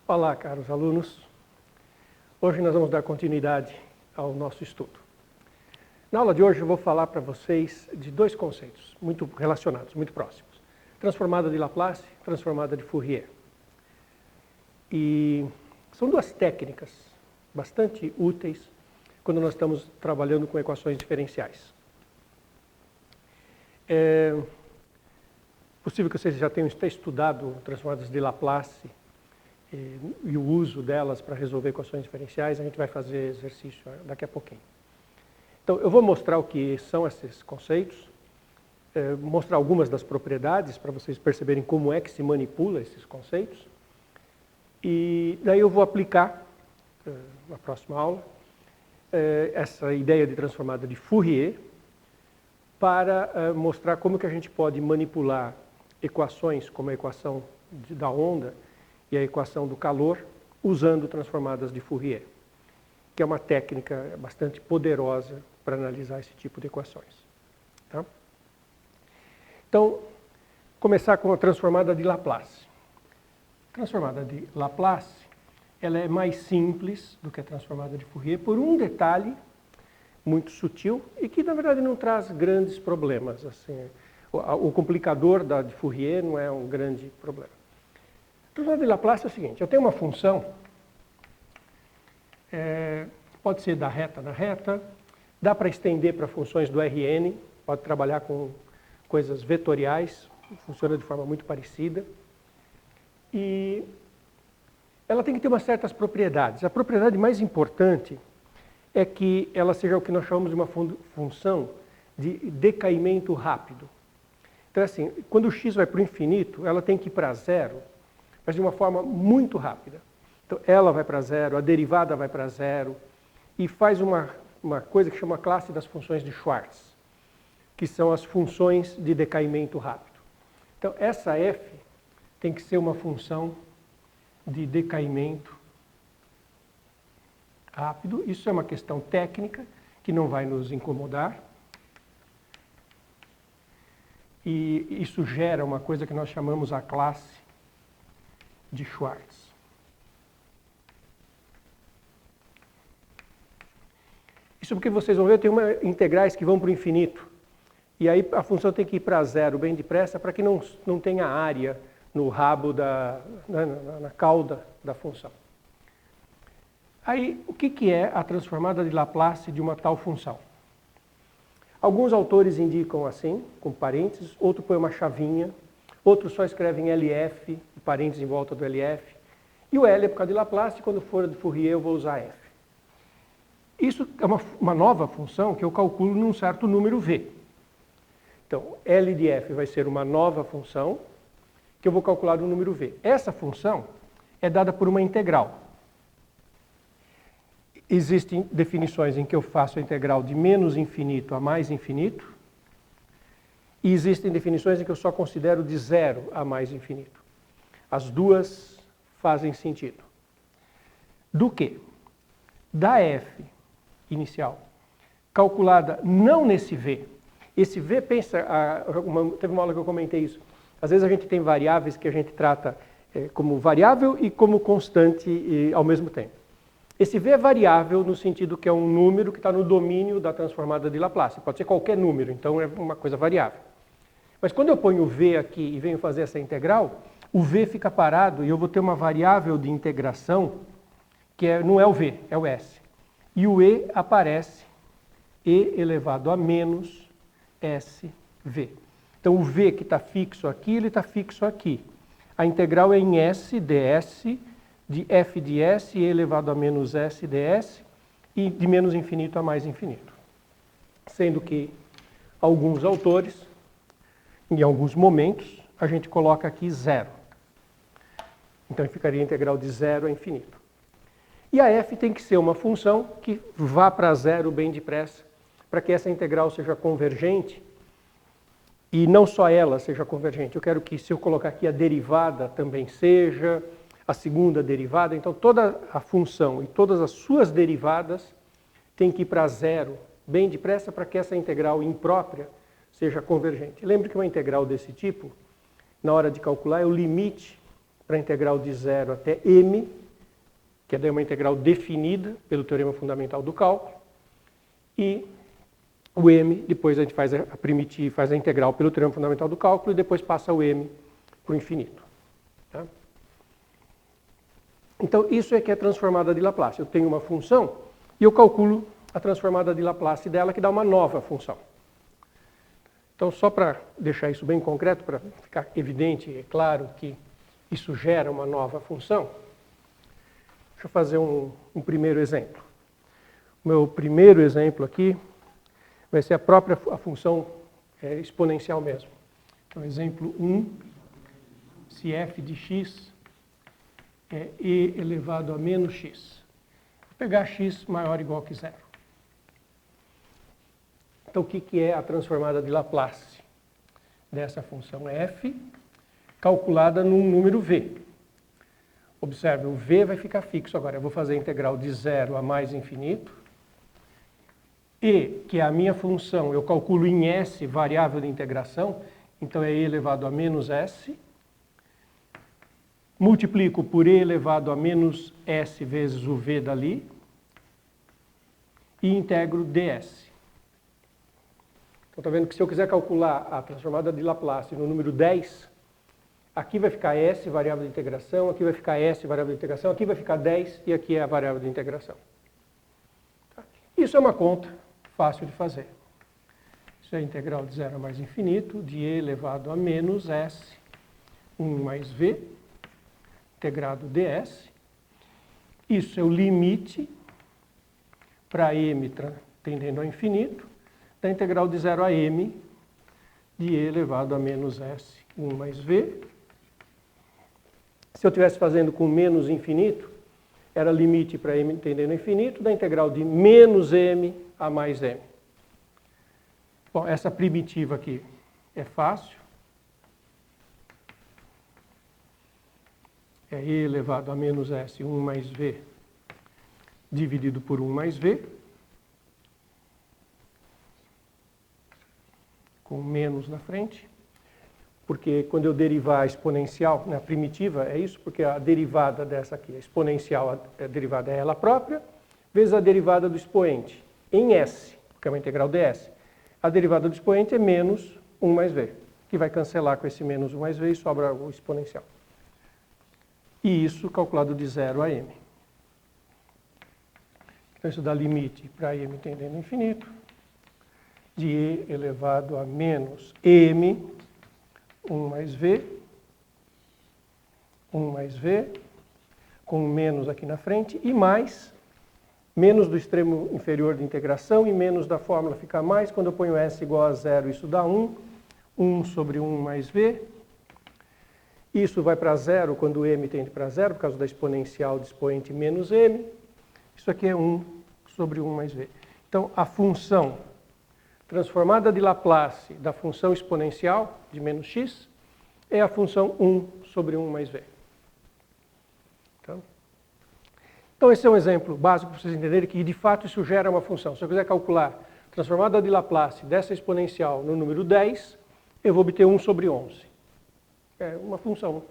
Olá, caros alunos. Hoje nós vamos dar continuidade ao nosso estudo. Na aula de hoje eu vou falar para vocês de dois conceitos muito relacionados, muito próximos. Transformada de Laplace, transformada de Fourier. E são duas técnicas bastante úteis quando nós estamos trabalhando com equações diferenciais. É possível que vocês já tenham estudado transformadas de Laplace e o uso delas para resolver equações diferenciais. A gente vai fazer exercício daqui a pouquinho. Então, eu vou mostrar o que são esses conceitos, mostrar algumas das propriedades para vocês perceberem como é que se manipula esses conceitos. E daí eu vou aplicar, na próxima aula, essa ideia de transformada de Fourier para mostrar como que a gente pode manipular equações como a equação da onda e a equação do calor usando transformadas de Fourier, que é uma técnica bastante poderosa para analisar esse tipo de equações. Tá? Então, começar com a transformada de Laplace. A transformada de Laplace, ela é mais simples do que a transformada de Fourier por um detalhe muito sutil e que, na verdade, não traz grandes problemas. Assim, o complicador da de Fourier não é um grande problema. A transformada de Laplace é o seguinte: eu tenho uma função, pode ser da reta na reta, dá para estender para funções do Rn, pode trabalhar com coisas vetoriais, funciona de forma muito parecida. E ela tem que ter umas certas propriedades. A propriedade mais importante é que ela seja o que nós chamamos de uma função de decaimento rápido. Então, assim, quando o x vai para o infinito, ela tem que ir para zero, mas de uma forma muito rápida. Então, ela vai para zero, a derivada vai para zero, e faz uma coisa que chama a classe das funções de Schwartz, que são as funções de decaimento rápido. Então, essa f tem que ser uma função de decaimento rápido. Isso é uma questão técnica que não vai nos incomodar. E isso gera uma coisa que nós chamamos a classe de Schwartz. Isso porque vocês vão ver, tem integrais que vão para o infinito. E aí a função tem que ir para zero bem depressa para que não tenha área no rabo, na cauda da função. Aí, o que é a transformada de Laplace de uma tal função? Alguns autores indicam assim, com parênteses, outro põe uma chavinha, outros só escrevem LF, parênteses em volta do LF, e o L é por causa de Laplace, quando for de Fourier eu vou usar F. Isso é uma nova função que eu calculo num certo número V. Então, L de F vai ser uma nova função que eu vou calcular no número V. Essa função é dada por uma integral. Existem definições em que eu faço a integral de menos infinito a mais infinito, e existem definições em que eu só considero de zero a mais infinito. As duas fazem sentido. Do que? Da f inicial, calculada não nesse v. Esse v, teve uma aula que eu comentei isso. Às vezes a gente tem variáveis que a gente trata como variável e como constante ao mesmo tempo. Esse v é variável no sentido que é um número que está no domínio da transformada de Laplace. Pode ser qualquer número, então é uma coisa variável. Mas quando eu ponho o v aqui e venho fazer essa integral, o v fica parado e eu vou ter uma variável de integração que não é o v, é o s. E o e aparece e elevado a menos sv. Então, o v que está fixo aqui, ele está fixo aqui. A integral é em s ds, de f de s, e elevado a menos s ds, e de menos infinito a mais infinito. Sendo que alguns autores, em alguns momentos, a gente coloca aqui zero. Então, ficaria a integral de zero a infinito. E a f tem que ser uma função que vá para zero bem depressa, para que essa integral seja convergente. E não só ela seja convergente, eu quero que, se eu colocar aqui a derivada também seja, a segunda derivada, então toda a função e todas as suas derivadas têm que ir para zero bem depressa para que essa integral imprópria seja convergente. Lembre que uma integral desse tipo, na hora de calcular, é o limite para a integral de 0 até m, que é daí uma integral definida pelo teorema fundamental do cálculo, e o m, depois a gente faz a primitiva, faz a integral pelo teorema fundamental do cálculo e depois passa o m para o infinito. Tá? Então, isso é que é transformada de Laplace. Eu tenho uma função e eu calculo a transformada de Laplace dela, que dá uma nova função. Então, só para deixar isso bem concreto, para ficar evidente e claro que isso gera uma nova função, deixa eu fazer um primeiro exemplo. O meu primeiro exemplo aqui vai ser a função exponencial mesmo. Então, exemplo 1, se f de x é e elevado a menos x. Vou pegar x maior ou igual que zero. Então, o que é a transformada de Laplace dessa função f, calculada num número v? Observe, o v vai ficar fixo agora. Eu vou fazer a integral de 0 a mais infinito. E, que é a minha função, eu calculo em s, variável de integração, então é e elevado a menos s. Multiplico por e elevado a menos s vezes o v dali. E integro ds. Então, está vendo que se eu quiser calcular a transformada de Laplace no número 10, aqui vai ficar s, variável de integração, aqui vai ficar s, variável de integração, aqui vai ficar 10 e aqui é a variável de integração. Isso é uma conta fácil de fazer. Isso é a integral de 0 a mais infinito, de e elevado a menos s, 1 mais v, integrado ds. Isso é o limite para m tendendo ao infinito, da integral de 0 a m de e elevado a menos s, 1 mais v. Se eu estivesse fazendo com menos infinito, era limite para m tendendo ao infinito, da integral de menos m a mais m. Bom, essa primitiva aqui é fácil. É e elevado a menos s, 1 mais v, dividido por 1 mais v. Com menos na frente, porque quando eu derivar a exponencial, né, a primitiva, é isso, porque a derivada dessa aqui, a exponencial, a derivada é ela própria, vezes a derivada do expoente, em s, que é uma integral ds. A derivada do expoente é menos 1 mais v, que vai cancelar com esse menos 1 mais v e sobra o exponencial. E isso calculado de 0 a m. Então isso dá limite para m tendendo ao infinito, de e elevado a menos m, 1 mais v, 1 mais v, com menos aqui na frente, e mais, menos do extremo inferior de integração, e menos da fórmula fica mais, quando eu ponho s igual a 0, isso dá 1, 1 sobre 1 mais v, isso vai para zero quando m tende para zero, por causa da exponencial de expoente menos m, isso aqui é 1 sobre 1 mais v. Então, a função transformada de Laplace da função exponencial de menos x é a função 1 sobre 1 mais v. Então, esse é um exemplo básico para vocês entenderem que, de fato, isso gera uma função. Se eu quiser calcular a transformada de Laplace dessa exponencial no número 10, eu vou obter 1 sobre 11. É uma função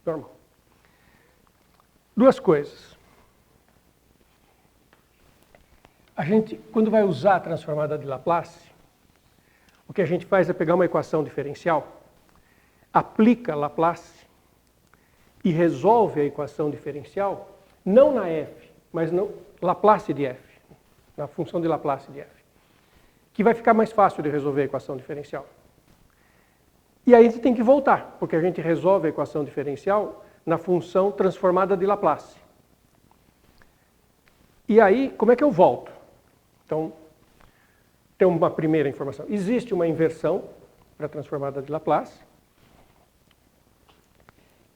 normal. Duas coisas. A gente, quando vai usar a transformada de Laplace, o que a gente faz é pegar uma equação diferencial, aplica Laplace e resolve a equação diferencial, não na f, mas no Laplace de f, na função de Laplace de f, que vai ficar mais fácil de resolver a equação diferencial. E aí a gente tem que voltar, porque a gente resolve a equação diferencial na função transformada de Laplace. E aí, como é que eu volto? Então, tem uma primeira informação. Existe uma inversão para a transformada de Laplace.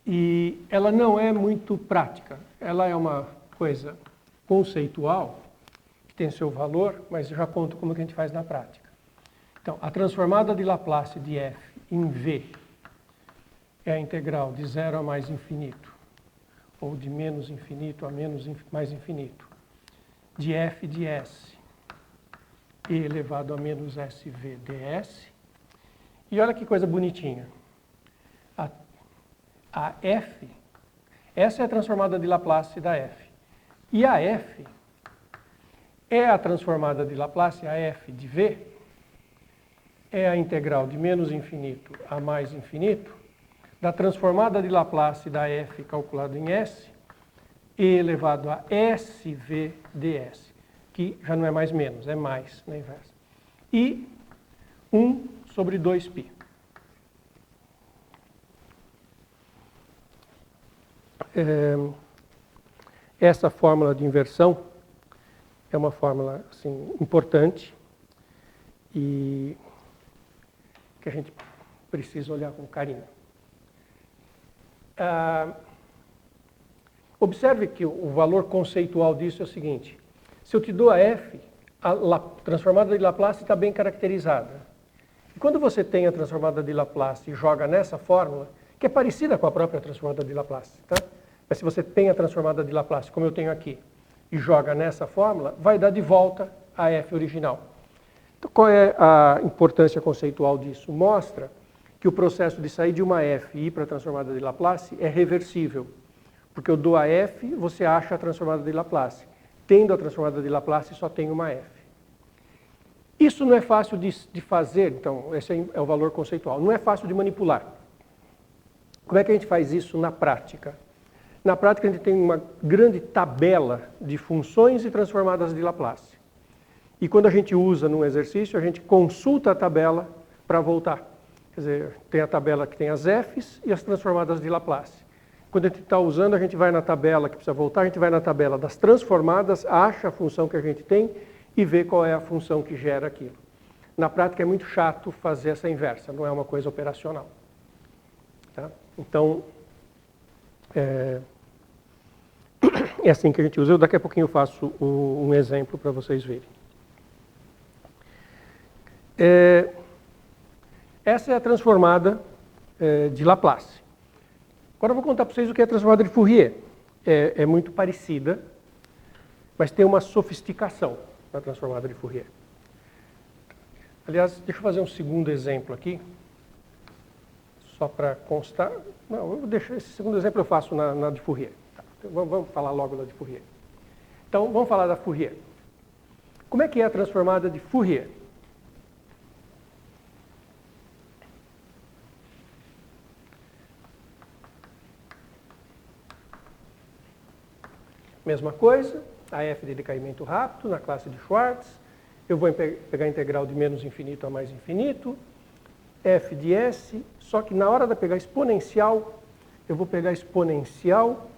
E ela não é muito prática. Ela é uma coisa conceitual, que tem seu valor, mas eu já conto como que a gente faz na prática. Então, a transformada de Laplace de f em v é a integral de 0 a mais infinito, ou de menos infinito a mais infinito, de f de s e elevado a menos sv ds. E olha que coisa bonitinha. A f Essa é a transformada de Laplace da f. E a f é a transformada de Laplace, a f de v, é a integral de menos infinito a mais infinito da transformada de Laplace da f calculada em s e elevado a SV ds, que já não é mais menos, é mais na inversa. E 1 sobre 2π. Essa fórmula de inversão é uma fórmula assim, importante e que a gente precisa olhar com carinho. Observe que o valor conceitual disso é o seguinte: se eu te dou a f, a transformada de Laplace está bem caracterizada. E quando você tem a transformada de Laplace e joga nessa fórmula, que é parecida com a própria transformada de Laplace, tá? Mas se você tem a transformada de Laplace, como eu tenho aqui, e joga nessa fórmula, vai dar de volta a f original. Então, qual é a importância conceitual disso? Mostra que o processo de sair de uma f e ir para a transformada de Laplace é reversível. Porque eu dou a f, você acha a transformada de Laplace. Tendo a transformada de Laplace, só tem uma f. Isso não é fácil de fazer, então, esse é o valor conceitual. Não é fácil de manipular. Como é que a gente faz isso na prática? Na prática, a gente tem uma grande tabela de funções e transformadas de Laplace. E quando a gente usa num exercício, a gente consulta a tabela para voltar. Quer dizer, tem a tabela que tem as f's e as transformadas de Laplace. Quando a gente está usando, a gente vai na tabela que precisa voltar, a gente vai na tabela das transformadas, acha a função que a gente tem e vê qual é a função que gera aquilo. Na prática, é muito chato fazer essa inversa, não é uma coisa operacional. Tá? Então, é assim que a gente usa. Eu daqui a pouquinho eu faço um exemplo para vocês verem. Essa é a transformada de Laplace. Agora eu vou contar para vocês o que é a transformada de Fourier. É muito parecida, mas tem uma sofisticação na transformada de Fourier. Aliás, deixa eu fazer um segundo exemplo aqui, só para constar. Não, eu vou deixar esse segundo exemplo eu faço na de Fourier. Vamos falar logo da de Fourier. Então, vamos falar da Fourier. Como é que é a transformada de Fourier? Mesma coisa, a f de decaimento rápido na classe de Schwartz. Eu vou pegar a integral de menos infinito a mais infinito. F de s, só que na hora de pegar exponencial, eu vou pegar exponencial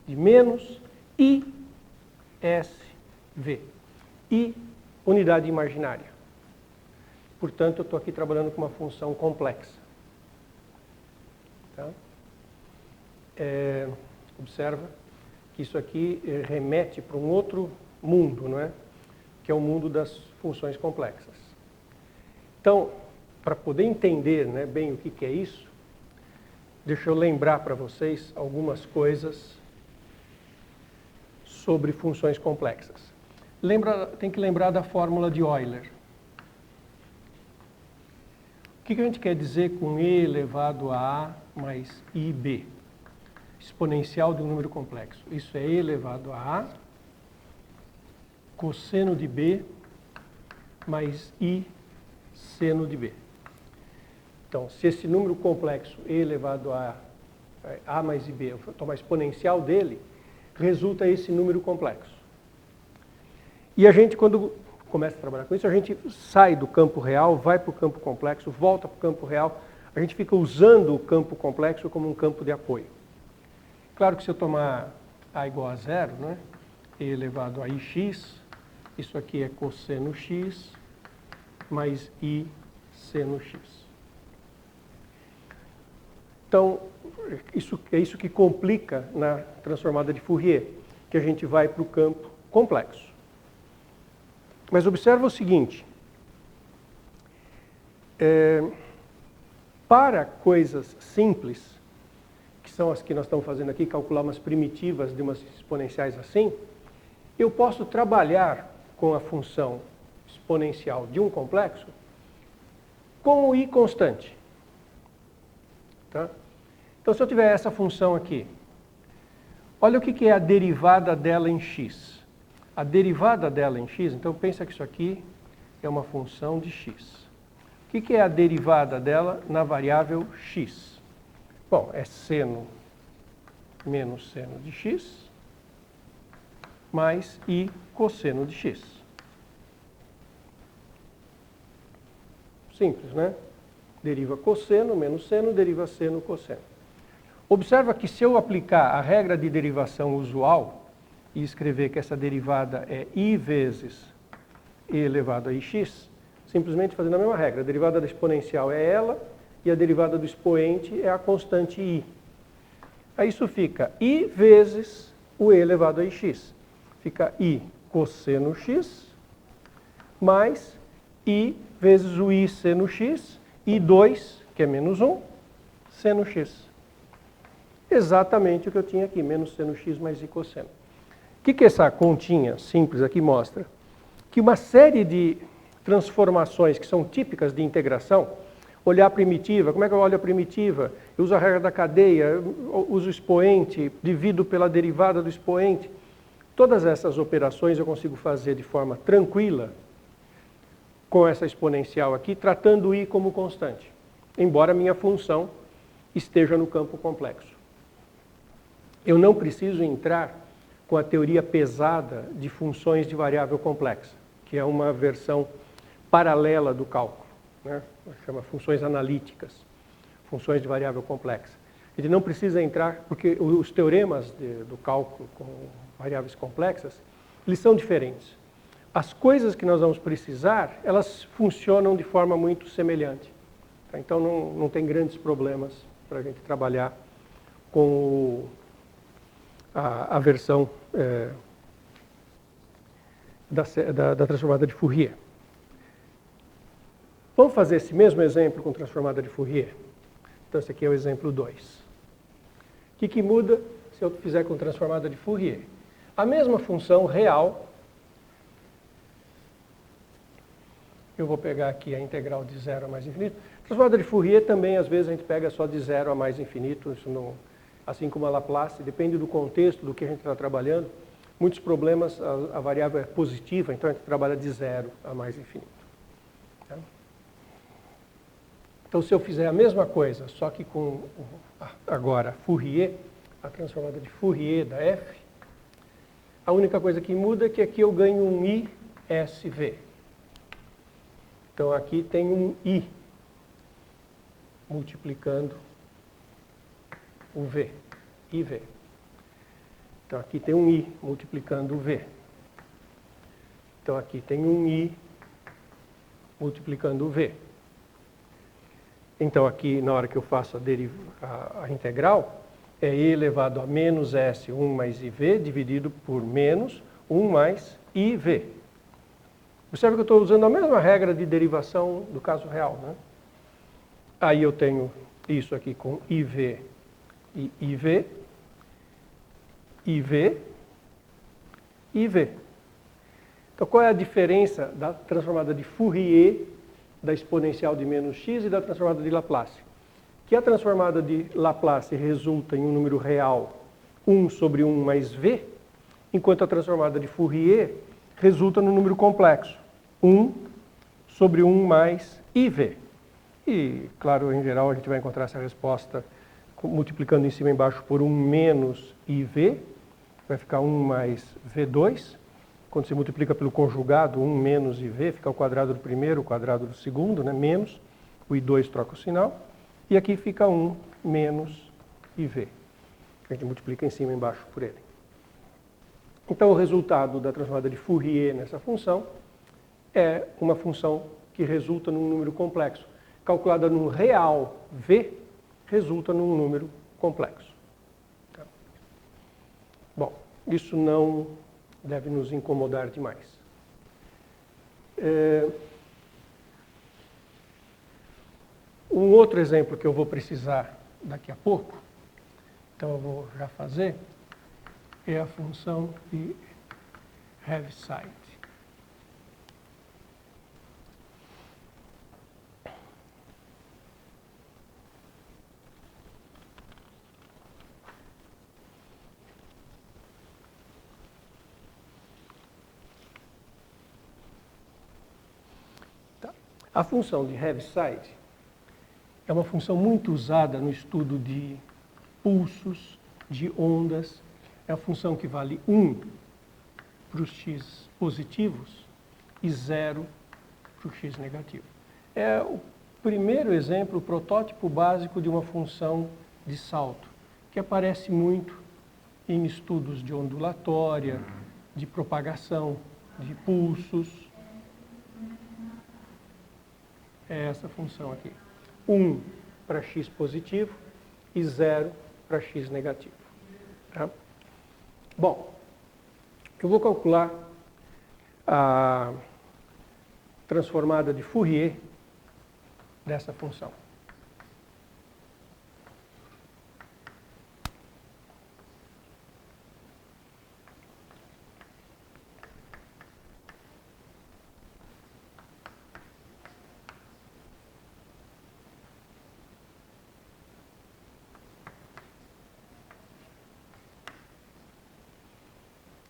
de menos i s v. I, unidade imaginária. Portanto, eu estou aqui trabalhando com uma função complexa. Tá? Observa que isso aqui remete para um outro mundo, não é? Que é o mundo das funções complexas. Então, para poder entender, né, bem o que é isso, deixa eu lembrar para vocês algumas coisas sobre funções complexas. Tem que lembrar da fórmula de Euler. O que a gente quer dizer com e elevado a mais ib? Exponencial de um número complexo. Isso é e elevado a cosseno de b mais i seno de b. Então, se esse número complexo e elevado a mais ib, eu tomar a exponencial dele, resulta esse número complexo. E a gente, quando começa a trabalhar com isso, a gente sai do campo real, vai para o campo complexo, volta para o campo real, a gente fica usando o campo complexo como um campo de apoio. Claro que se eu tomar a igual a zero, né, e elevado a ix, isso aqui é cosseno x mais i seno x. Então, é isso que complica na transformada de Fourier, que a gente vai para o campo complexo. Mas observa o seguinte, para coisas simples, que são as que nós estamos fazendo aqui, calcular umas primitivas de umas exponenciais assim, eu posso trabalhar com a função exponencial de um complexo com o i constante. Tá? Então, se eu tiver essa função aqui, Olha o que é a derivada dela em x. A derivada dela em x, então pensa que isso aqui é uma função de x. O que é a derivada dela na variável x? Bom, é seno menos seno de x mais i cosseno de x. Simples, né? Deriva cosseno menos seno, deriva seno cosseno. Observa que se eu aplicar a regra de derivação usual e escrever que essa derivada é i vezes e elevado a ix, simplesmente fazendo a mesma regra. A derivada da exponencial é ela e a derivada do expoente é a constante i. Aí isso fica i vezes o e elevado a ix. Fica i cosseno x mais i vezes o i seno x, i2, que é menos 1, seno x. Exatamente o que eu tinha aqui, menos seno x mais i cosseno. O que essa continha simples aqui mostra? Que uma série de transformações que são típicas de integração, olhar a primitiva, como é que eu olho a primitiva? Eu uso a regra da cadeia, eu uso o expoente, divido pela derivada do expoente. Todas essas operações eu consigo fazer de forma tranquila com essa exponencial aqui, tratando i como constante, embora a minha função esteja no campo complexo. Eu não preciso entrar com a teoria pesada de funções de variável complexa, que é uma versão paralela do cálculo, né? Chama funções analíticas, funções de variável complexa. A gente não precisa entrar, porque os teoremas do cálculo com variáveis complexas, eles são diferentes. As coisas que nós vamos precisar, elas funcionam de forma muito semelhante. Então não tem grandes problemas para a gente trabalhar com a versão da transformada de Fourier. Vamos fazer esse mesmo exemplo com transformada de Fourier? Então esse aqui é o exemplo 2. O que muda se eu fizer com transformada de Fourier? A mesma função real. Eu vou pegar aqui a integral de 0 a mais infinito. Transformada de Fourier também, às vezes, a gente pega só de 0 a mais infinito. Isso não, assim como a Laplace, depende do contexto, do que a gente está trabalhando. Muitos problemas, a variável é positiva, então a gente trabalha de 0 a mais infinito. Tá? Então, se eu fizer a mesma coisa, só que com, agora, Fourier, a transformada de Fourier da f, a única coisa que muda é que aqui eu ganho um ISV. Então, aqui tem um I multiplicando o V, IV. Então, aqui tem um I multiplicando o V. Então, aqui tem um I multiplicando o V. Então, aqui, na hora que eu faço a integral, é E elevado a menos S, 1 mais IV, dividido por menos 1 mais IV. Observe que eu estou usando a mesma regra de derivação do caso real, né? Aí eu tenho isso aqui com IV e IV, IV, IV. Então, qual é a diferença da transformada de Fourier, da exponencial de menos x e da transformada de Laplace? Que a transformada de Laplace resulta em um número real 1 sobre 1 mais V, enquanto a transformada de Fourier resulta no número complexo 1 sobre 1 mais IV. E, claro, em geral, a gente vai encontrar essa resposta multiplicando em cima e embaixo por 1 menos IV. Vai ficar 1 mais V2. Quando se multiplica pelo conjugado, 1 menos IV, fica o quadrado do primeiro, o quadrado do segundo, né? Menos. O I2 troca o sinal. E aqui fica 1 menos IV. A gente multiplica em cima e embaixo por ele. Então, o resultado da transformada de Fourier nessa função é uma função que resulta num número complexo. Calculada num real V, resulta num número complexo. Tá? Bom, isso não deve nos incomodar demais. Um outro exemplo que eu vou precisar daqui a pouco, então eu vou já fazer, é a função de Heaviside. A função de Heaviside é uma função muito usada no estudo de pulsos, de ondas. É a função que vale 1 para os x positivos e 0 para o x negativo. É o primeiro exemplo, o protótipo básico de uma função de salto, que aparece muito em estudos de ondulatória, de propagação de pulsos. É essa função aqui. 1 para x positivo e 0 para x negativo. Tá? Bom, eu vou calcular a transformada de Fourier dessa função.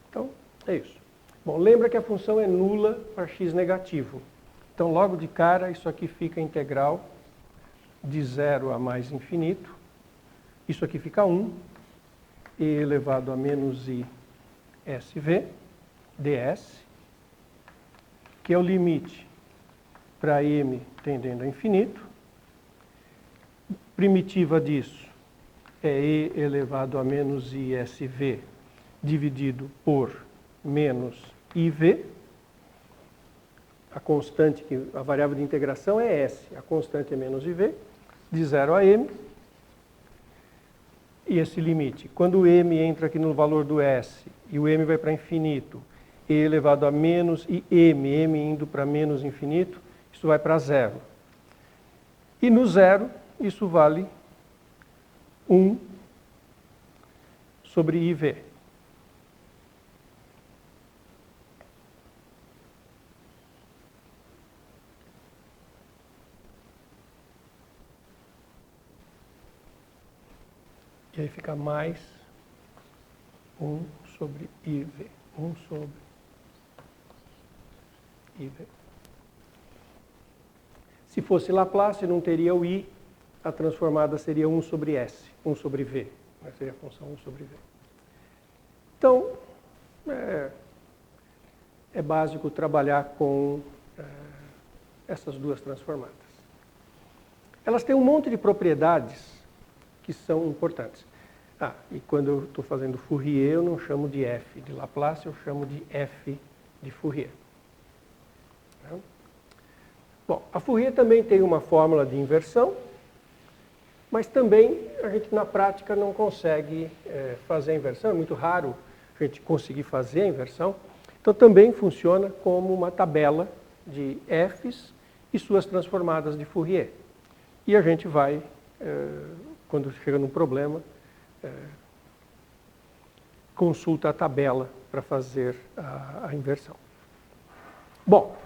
Então, é isso. Bom, lembra que a função é nula para x negativo. Então, logo de cara, isso aqui fica integral de 0 a mais infinito. Isso aqui fica 1, e elevado a menos i SV, ds, que é o limite para m tendendo a infinito. Primitiva disso é e elevado a menos ISV dividido por menos IV. A constante, a variável de integração é S, a constante é menos IV, de 0 a m. E esse limite, quando o m entra aqui no valor do S e o m vai para infinito, e elevado a menos e m indo para menos infinito, isso vai para 0. E no 0, isso vale 1 sobre IV. E aí fica mais 1 sobre IV. 1 sobre IV. Se fosse Laplace, não teria o I, a transformada seria 1 sobre S, 1 sobre V. Seria a função 1 sobre V. Então, é básico trabalhar com essas duas transformadas. Elas têm um monte de propriedades que são importantes. E quando eu estou fazendo Fourier, eu não chamo de F de Laplace, eu chamo de F de Fourier. Bom, a Fourier também tem uma fórmula de inversão, mas também a gente na prática não consegue fazer a inversão, é muito raro a gente conseguir fazer a inversão. Então também funciona como uma tabela de Fs e suas transformadas de Fourier. E a gente vai, quando chega num problema, consulta a tabela para fazer a inversão. Bom,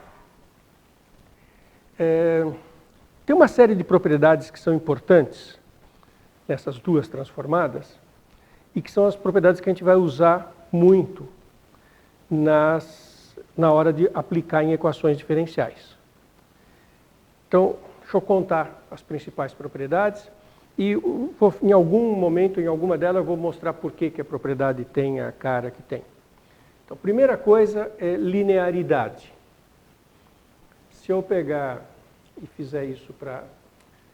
tem uma série de propriedades que são importantes nessas duas transformadas e que são as propriedades que a gente vai usar muito na hora de aplicar em equações diferenciais. Então, deixa eu contar as principais propriedades e em algum momento, em alguma delas, eu vou mostrar por que a propriedade tem a cara que tem. Então, a primeira coisa é linearidade. Se eu pegar e fizer isso para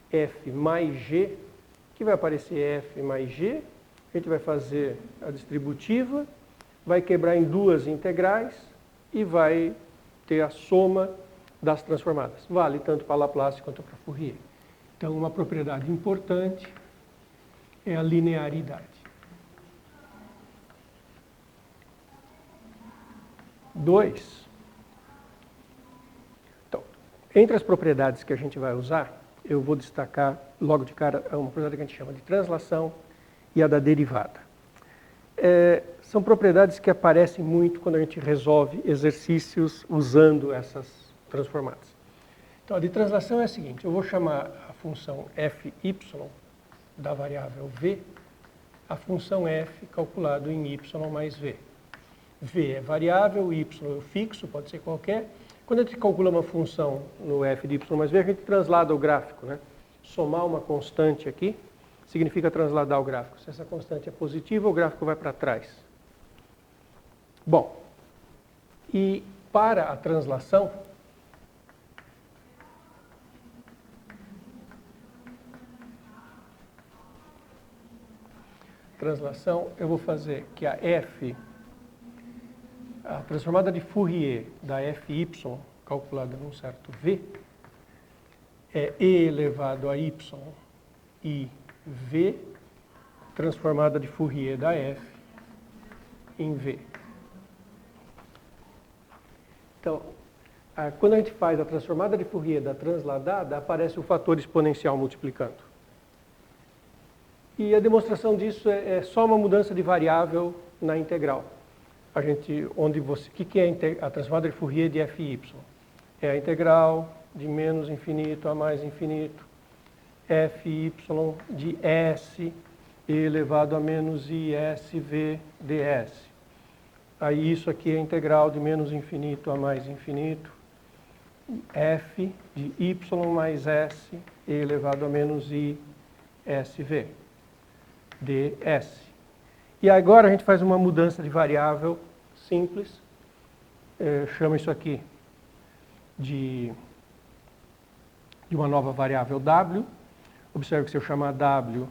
f mais g, que vai aparecer f mais g, a gente vai fazer a distributiva, vai quebrar em duas integrais e vai ter a soma das transformadas. Vale tanto para Laplace quanto para Fourier. Então, uma propriedade importante é a linearidade. 2. Então, entre as propriedades que a gente vai usar, eu vou destacar logo de cara uma propriedade que a gente chama de translação e a da derivada. São propriedades que aparecem muito quando a gente resolve exercícios usando essas transformadas. Então, a de translação é a seguinte: eu vou chamar a função fy da variável v, a função f calculado em y mais v. V é variável, y é fixo, pode ser qualquer. Quando a gente calcula uma função no f de y mais v, a gente translada o gráfico, né? Somar uma constante aqui significa transladar o gráfico. Se essa constante é positiva, o gráfico vai para trás. Bom, e para a translação, eu vou fazer que a transformada de Fourier da fy, calculada num certo v, é e elevado a y e v, transformada de Fourier da f em v. Então, quando a gente faz a transformada de Fourier da transladada, aparece o fator exponencial multiplicando. E a demonstração disso é só uma mudança de variável na integral. O que é a transformada de Fourier de fy? É a integral de menos infinito a mais infinito, fy de s e elevado a menos isv ds. Aí isso aqui é a integral de menos infinito a mais infinito, f de y mais s e elevado a menos isv ds. E agora a gente faz uma mudança de variável simples, chama isso aqui de uma nova variável w. Observe que se eu chamar w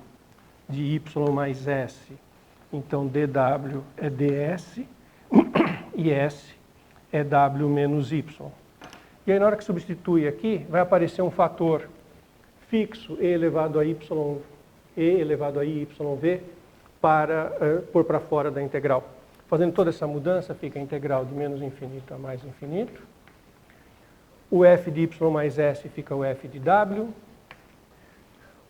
de y mais s, então dw é ds e s é w menos y. E aí na hora que substitui aqui, vai aparecer um fator fixo e elevado a iYv para pôr para fora da integral. Fazendo toda essa mudança, fica a integral de menos infinito a mais infinito. O f de y mais s fica o f de w.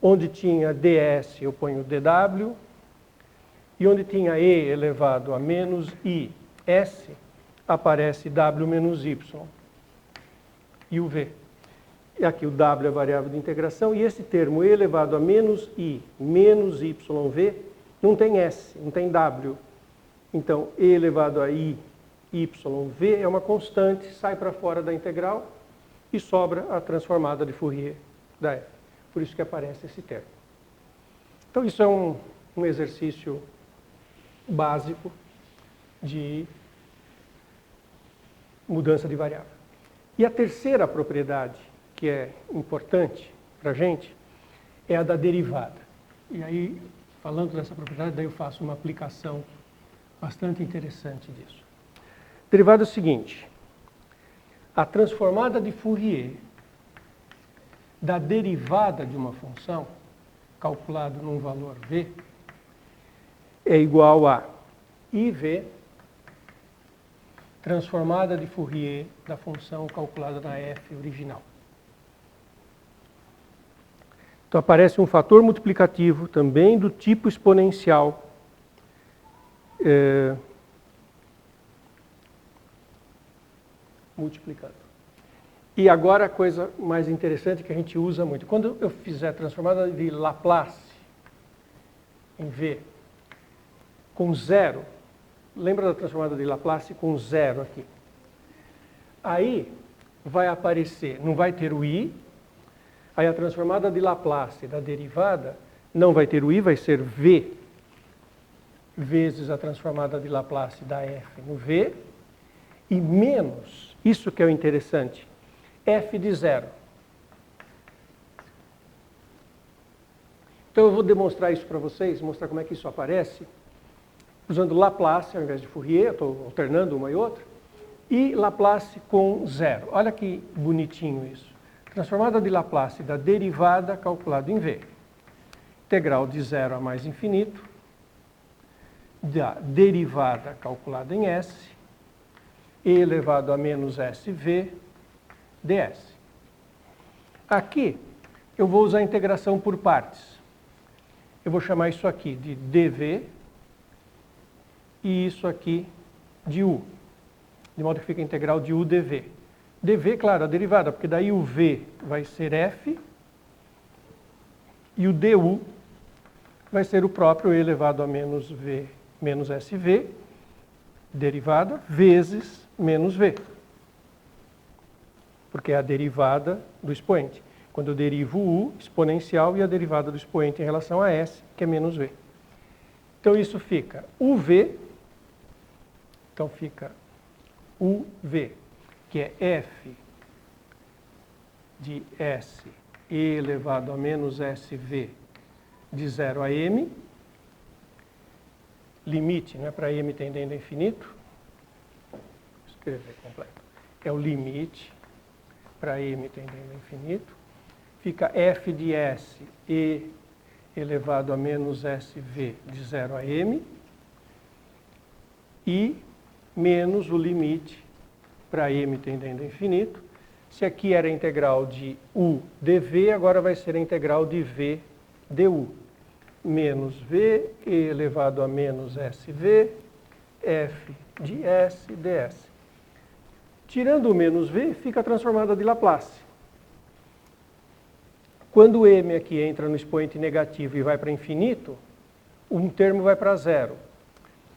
Onde tinha ds, eu ponho dw. E onde tinha e elevado a menos is, aparece w menos y. E o v. E aqui o w é a variável de integração. E esse termo e elevado a menos i menos yv não tem s, não tem w. Então, e elevado a i yv é uma constante, sai para fora da integral e sobra a transformada de Fourier da f. Por isso que aparece esse termo. Então, isso é um exercício básico de mudança de variável. E a terceira propriedade, que é importante para a gente, é a da derivada. E aí, falando dessa propriedade, daí eu faço uma aplicação bastante interessante disso. Derivada é o seguinte: a transformada de Fourier da derivada de uma função, calculado num valor v, é igual a iv transformada de Fourier da função calculada na f original. Então aparece um fator multiplicativo também do tipo exponencial, multiplicando. E agora a coisa mais interessante que a gente usa muito. Quando eu fizer a transformada de Laplace em v com zero, lembra da transformada de Laplace com zero aqui? Aí vai aparecer, não vai ter o i, aí a transformada de Laplace da derivada não vai ter o i, vai ser v vezes a transformada de Laplace da f no v, e menos, isso que é o interessante, f de zero. Então eu vou demonstrar isso para vocês, mostrar como é que isso aparece, usando Laplace ao invés de Fourier, eu estou alternando uma e outra, e Laplace com zero. Olha que bonitinho isso. Transformada de Laplace da derivada calculado em v. Integral de zero a mais infinito, da derivada calculada em s, e elevado a menos sv ds. Aqui eu vou usar a integração por partes. Eu vou chamar isso aqui de dv e isso aqui de u. De modo que fica a integral de u dv. dv, claro, a derivada, porque daí o v vai ser f e o du vai ser o próprio e elevado a menos v menos sv, derivada, vezes menos v. porque é a derivada do expoente. Quando eu derivo u, exponencial, e a derivada do expoente em relação a s, que é menos v. Então isso fica uv, então fica uv, que é f de s e elevado a menos sv de 0 a m, limite, não é para m tendendo a infinito, vou escrever completo, é o limite para m tendendo a infinito, fica f de s e elevado a menos sv de 0 a m e menos o limite para m tendendo a infinito. Se aqui era a integral de u dv, agora vai ser a integral de v du. Menos v elevado a menos sv, f de s ds. Tirando o menos v, fica a transformada de Laplace. Quando o m aqui entra no expoente negativo e vai para infinito, um termo vai para zero.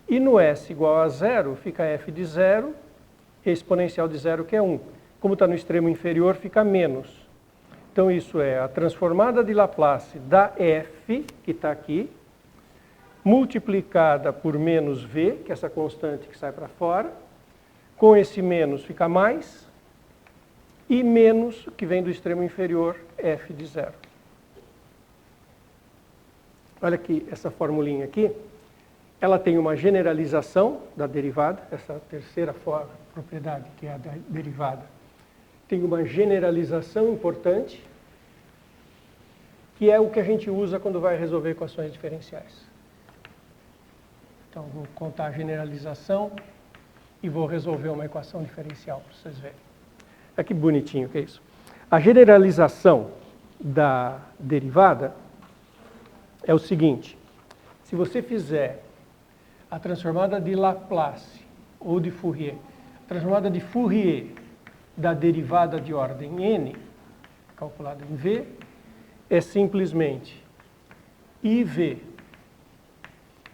E no s igual a zero, fica f de zero, e exponencial de zero, que é 1. Como está no extremo inferior, fica menos. Então isso é a transformada de Laplace da f, que está aqui, multiplicada por menos v, que é essa constante que sai para fora. Com esse menos fica mais, e menos, que vem do extremo inferior, f de zero. Olha aqui, essa formulinha aqui, ela tem uma generalização da derivada, essa terceira propriedade, que é a da derivada, tem uma generalização importante, que é o que a gente usa quando vai resolver equações diferenciais. Então, vou contar a generalização e vou resolver uma equação diferencial, para vocês verem. Olha que bonitinho que é isso. A generalização da derivada é o seguinte: se você fizer a transformada de Laplace ou de Fourier, a transformada de Fourier da derivada de ordem n, calculada em v, é simplesmente iv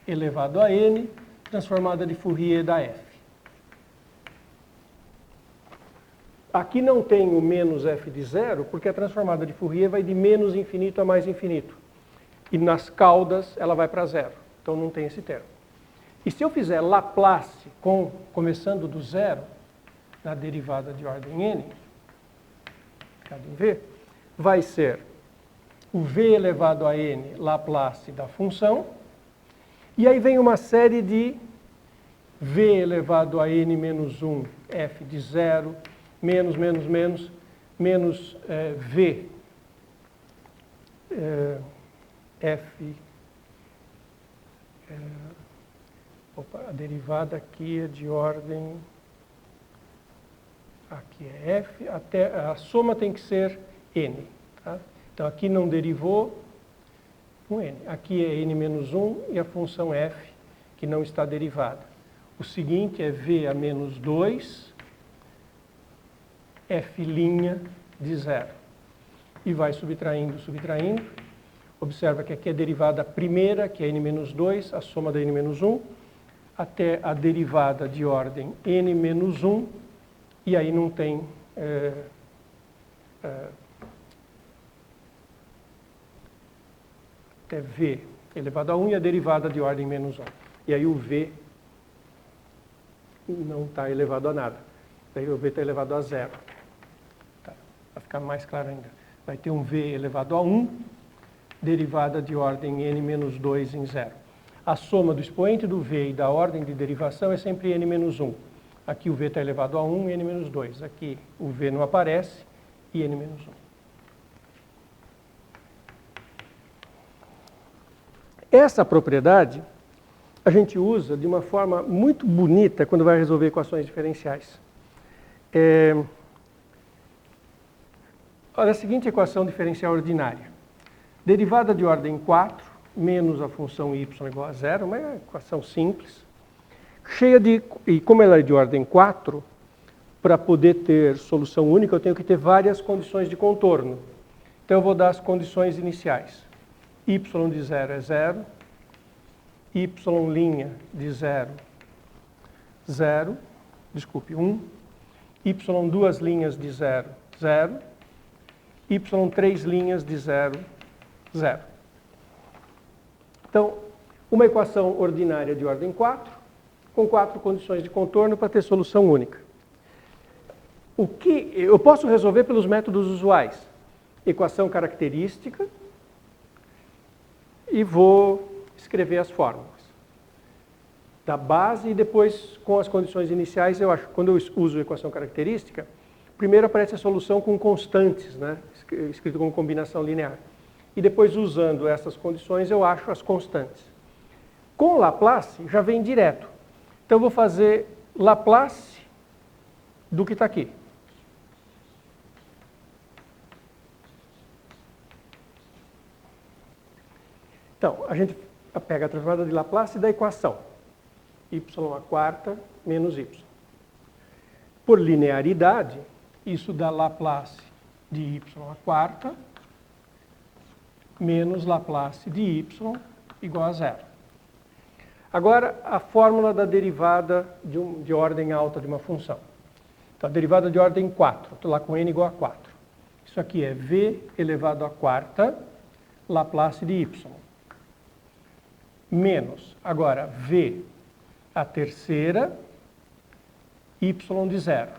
elevado a n, transformada de Fourier da f. Aqui não tem o menos f de zero, porque a transformada de Fourier vai de menos infinito a mais infinito. E nas caudas ela vai para zero. Então não tem esse termo. E se eu fizer Laplace começando do zero, na derivada de ordem n, cada em v, vai ser o v elevado a n Laplace da função, e aí vem uma série de v elevado a n menos 1, f de zero, menos v, f, a derivada aqui é de ordem, aqui é f, até a soma tem que ser n. Tá? Então aqui não derivou com n. Aqui é n menos 1 e a função f, que não está derivada. O seguinte é v a menos 2, f' de zero. E vai subtraindo. Observa que aqui é a derivada primeira, que é n menos 2, a soma da n menos 1, até a derivada de ordem n menos 1, e aí não tem até v elevado a 1 e a derivada de ordem menos 1. E aí o v não está elevado a nada. Daí o v está elevado a zero. Tá. Para ficar mais claro ainda. Vai ter um v elevado a 1, derivada de ordem n menos 2 em zero. A soma do expoente do v e da ordem de derivação é sempre n menos 1. Aqui o v está elevado a 1 e n menos 2. Aqui o v não aparece e n menos 1. Essa propriedade a gente usa de uma forma muito bonita quando vai resolver equações diferenciais. Olha a seguinte equação diferencial ordinária. Derivada de ordem 4 menos a função y igual a zero, uma equação simples, cheia de... E como ela é de ordem 4, para poder ter solução única, eu tenho que ter várias condições de contorno. Então eu vou dar as condições iniciais. Y de 0 é 0, y' de 0, 0, desculpe, 1, y duas linhas de 0, 0, y 3 linhas de 0, 0. Então, uma equação ordinária de ordem 4, com 4 condições de contorno para ter solução única. O que eu posso resolver pelos métodos usuais? Equação característica, e vou escrever as fórmulas da base e depois, com as condições iniciais, eu acho que quando eu uso equação característica, primeiro aparece a solução com constantes, né? Escrito como combinação linear. E depois, usando essas condições, eu acho as constantes. Com Laplace, já vem direto. Então, eu vou fazer Laplace do que está aqui. Então, a gente pega a transformada de Laplace da equação y à quarta menos y. Por linearidade, isso dá Laplace de y à quarta menos Laplace de y igual a 0. Agora, a fórmula da derivada de ordem alta de uma função. Então, a derivada de ordem 4, estou lá com n igual a 4. Isso aqui é v elevado à quarta Laplace de y. Menos, agora, v a terceira, y de 0.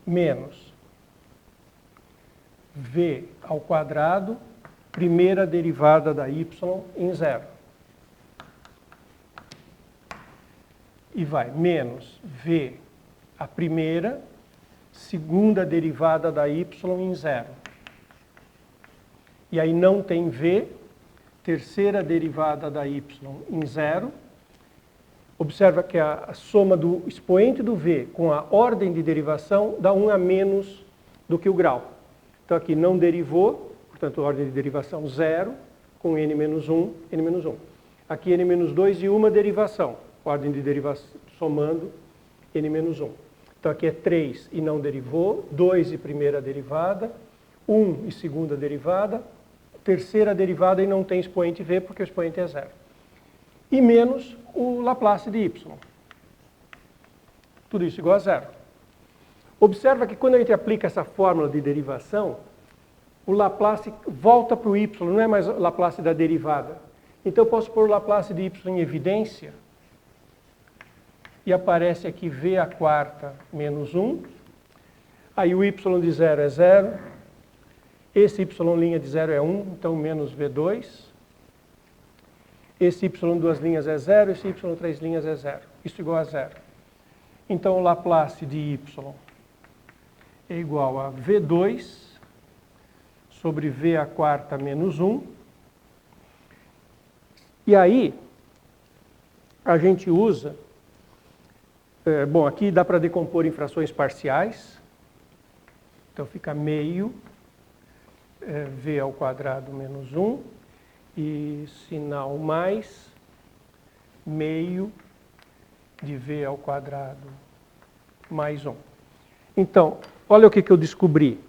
Menos v ao quadrado, primeira derivada da y em 0. E vai menos v a primeira, segunda derivada da y em 0. E aí não tem v, terceira derivada da y em 0. Observa que a soma do expoente do v com a ordem de derivação dá 1 a menos do que o grau. Então aqui não derivou, portanto ordem de derivação 0, com n menos 1, n menos 1. Aqui n menos 2 e uma derivação, ordem de derivação somando n menos 1. Então aqui é 3 e não derivou, 2 e primeira derivada, 1 e segunda derivada, terceira derivada e não tem expoente v porque o expoente é 0. E menos o Laplace de y. Tudo isso igual a 0. Observa que quando a gente aplica essa fórmula de derivação, o Laplace volta para o y, não é mais o Laplace da derivada. Então eu posso pôr o Laplace de y em evidência e aparece aqui v à quarta menos 1. Aí o y de 0 é 0. Esse y' de 0 é 1, então menos v2. Esse y duas linhas é 0, esse y três linhas é 0. Isso igual a 0. Então o Laplace de y é igual a v2 sobre v à quarta menos 1. E aí, a gente usa... bom, aqui dá para decompor em frações parciais. Então fica meio... v ao quadrado menos 1 e sinal mais meio de v ao quadrado mais 1. Então, olha o que eu descobri.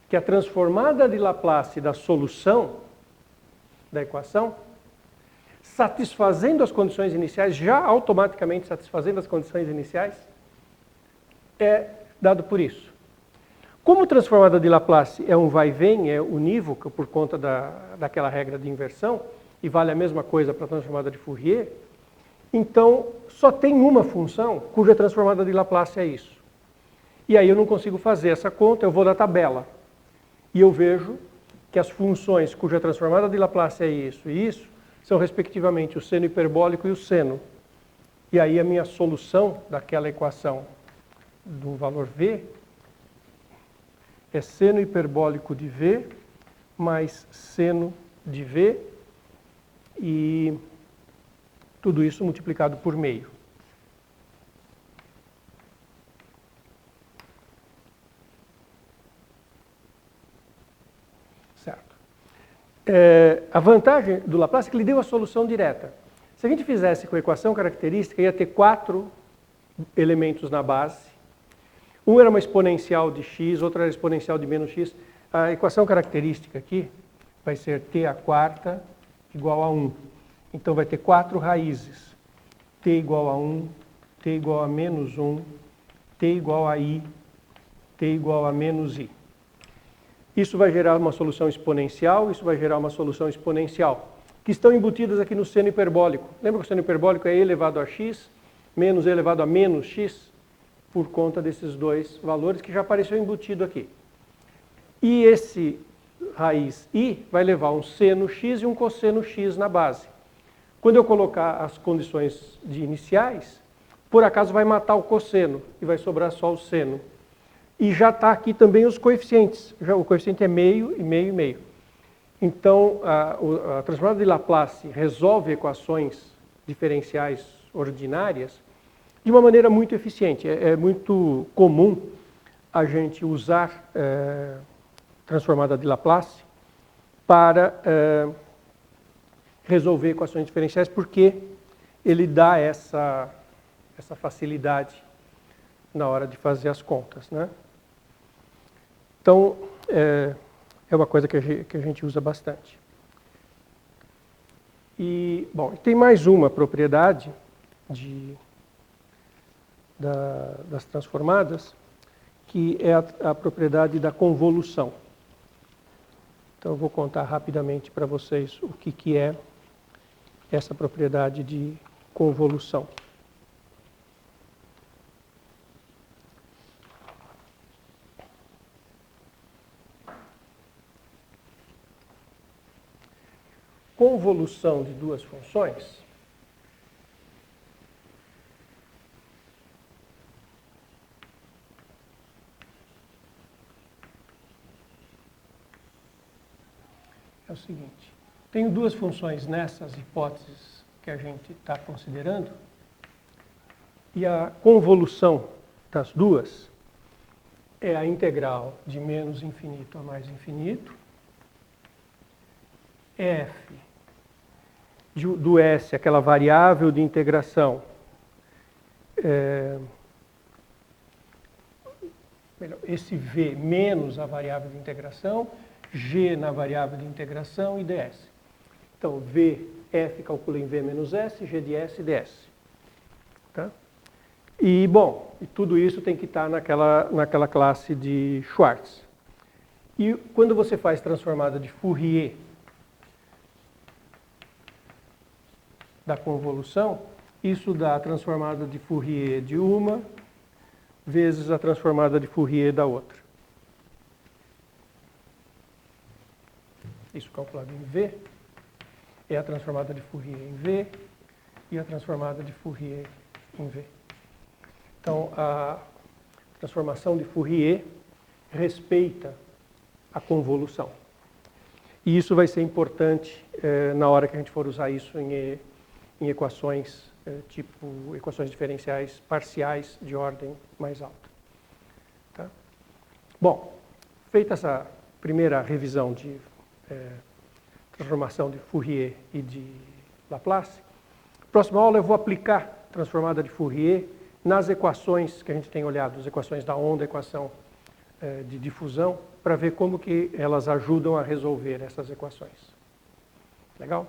Que a transformada de Laplace da solução da equação, satisfazendo as condições iniciais, já automaticamente satisfazendo as condições iniciais, é dado por isso. Como transformada de Laplace é um vai e vem, é unívoca por conta daquela regra de inversão, e vale a mesma coisa para a transformada de Fourier, então só tem uma função cuja transformada de Laplace é isso. E aí eu não consigo fazer essa conta, eu vou da tabela. E eu vejo que as funções cuja transformada de Laplace é isso e isso, são respectivamente o seno hiperbólico e o seno. E aí a minha solução daquela equação do valor v é seno hiperbólico de v mais seno de v e tudo isso multiplicado por meio. Certo. A vantagem do Laplace é que ele deu a solução direta. Se a gente fizesse com a equação característica, ia ter 4 elementos na base. Um era uma exponencial de x, outro era exponencial de menos x. A equação característica aqui vai ser t à quarta igual a 1. Então vai ter 4 raízes. T igual a 1, t igual a menos 1, t igual a i, t igual a menos i. Isso vai gerar uma solução exponencial, isso vai gerar uma solução exponencial, que estão embutidas aqui no seno hiperbólico. Lembra que o seno hiperbólico é e elevado a x menos e elevado a menos x? Por conta desses dois valores que já apareceu embutido aqui. E esse raiz i vai levar um seno x e um cosseno x na base. Quando eu colocar as condições iniciais, por acaso vai matar o cosseno e vai sobrar só o seno. E já está aqui também os coeficientes. O coeficiente é meio e meio e meio. Então, a transformada de Laplace resolve equações diferenciais ordinárias de uma maneira muito eficiente. É muito comum a gente usar transformada de Laplace para resolver equações diferenciais, porque ele dá essa facilidade na hora de fazer as contas, né? Então, é uma coisa que a gente usa bastante. E, bom, tem mais uma propriedade das transformadas, que é a propriedade da convolução. Então, eu vou contar rapidamente para vocês o que é essa propriedade de convolução. Convolução de duas funções é o seguinte: tenho duas funções nessas hipóteses que a gente está considerando, e a convolução das duas é a integral de menos infinito a mais infinito, f do s, aquela variável de integração, esse v menos a variável de integração, g na variável de integração e ds. Então, v, f calcula em v menos s, g de s e ds. Tá? E, bom, tudo isso tem que estar naquela classe de Schwartz. E quando você faz transformada de Fourier da convolução, isso dá a transformada de Fourier de uma vezes a transformada de Fourier da outra. Isso calculado em V é a transformada de Fourier em V e a transformada de Fourier em V. Então, a transformação de Fourier respeita a convolução. E isso vai ser importante na hora que a gente for usar isso em equações, tipo equações diferenciais parciais de ordem mais alta. Tá? Bom, feita essa primeira revisão de transformação de Fourier e de Laplace, na próxima aula eu vou aplicar a transformada de Fourier nas equações que a gente tem olhado, as equações da onda, equação de difusão, para ver como que elas ajudam a resolver essas equações. Legal?